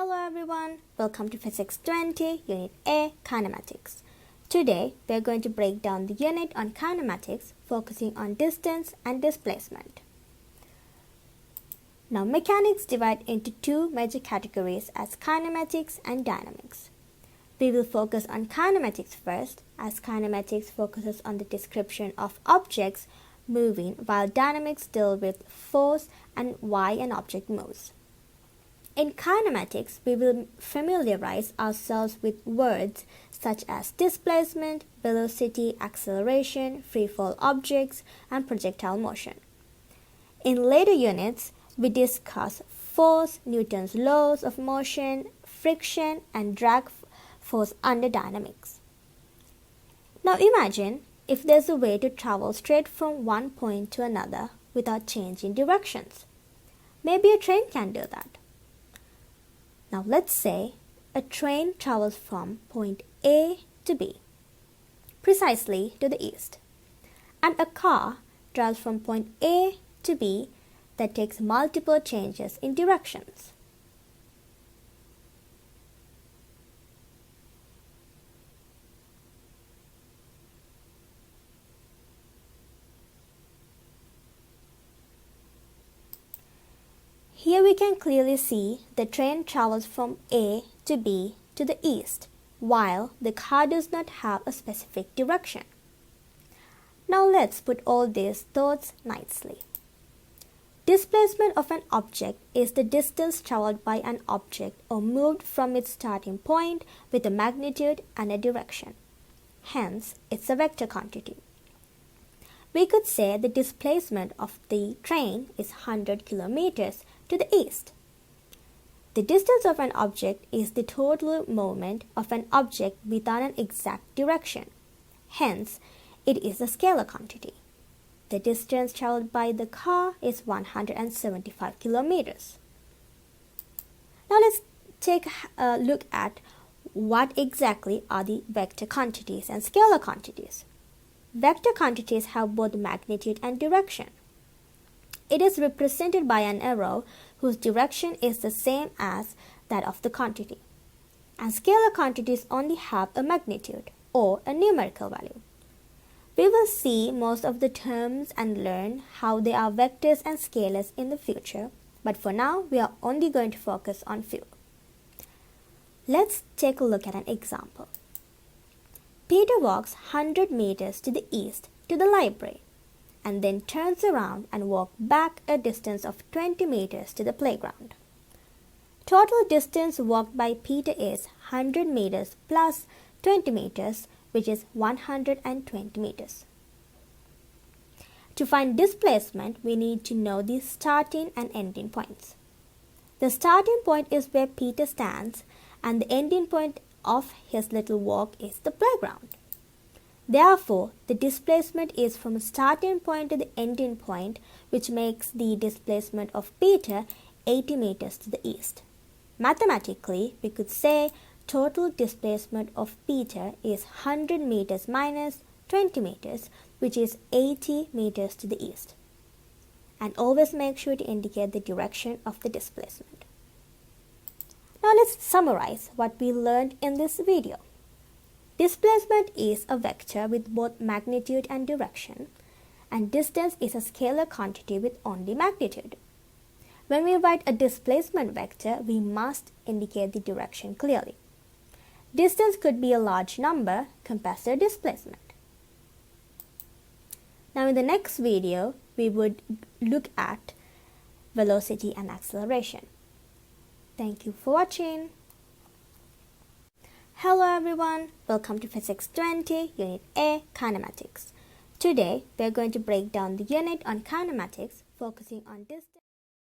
Hello everyone, welcome to Physics 20, Unit A, Kinematics. Today, we are going to break down the unit on kinematics, focusing on distance and displacement. Now, mechanics divide into two major categories as kinematics and dynamics. We will focus on kinematics first, as kinematics focuses on the description of objects moving, while dynamics deal with force and why an object moves. In kinematics, we will familiarize ourselves with words such as displacement, velocity, acceleration, free-fall objects, and projectile motion. In later units, we discuss force, Newton's laws of motion, friction, and drag force under dynamics. Now imagine if there's a way to travel straight from one point to another without changing directions. Maybe a train can do that. Now let's say a train travels from point A to B, precisely to the east, and a car drives from point A to B that takes multiple changes in directions. Here we can clearly see the train travels from A to B to the east, while the car does not have a specific direction. Now let's put all these thoughts nicely. Displacement of an object is the distance traveled by an object or moved from its starting point with a magnitude and a direction. Hence, it's a vector quantity. We could say the displacement of the train is 100 kilometers to the east. The distance of an object is the total movement of an object without an exact direction. Hence, it is a scalar quantity. The distance traveled by the car is 175 kilometers. Now let's take a look at what exactly are the vector quantities and scalar quantities. Vector quantities have both magnitude and direction. It is represented by an arrow whose direction is the same as that of the quantity. And scalar quantities only have a magnitude or a numerical value. We will see most of the terms and learn how they are vectors and scalars in the future, but for now we are only going to focus on few. Let's take a look at an example. Peter walks 100 meters to the east to the library, and then turns around and walks back a distance of 20 meters to the playground. Total distance walked by Peter is 100 meters plus 20 meters, which is 120 meters. To find displacement, we need to know the starting and ending points. The starting point is where Peter stands, and the ending point of his little walk is the playground. Therefore, the displacement is from the starting point to the ending point, which makes the displacement of Peter 80 meters to the east. Mathematically, we could say total displacement of Peter is 100 meters minus 20 meters, which is 80 meters to the east. And always make sure to indicate the direction of the displacement. Now let's summarize what we learned in this video. Displacement is a vector with both magnitude and direction, and distance is a scalar quantity with only magnitude. When we write a displacement vector, we must indicate the direction clearly. Distance could be a large number compared to displacement. Now in the next video, we would look at velocity and acceleration. Thank you for watching. Hello everyone, welcome to Physics 20, Unit A, Kinematics. Today, we are going to break down the unit on kinematics, focusing on distance.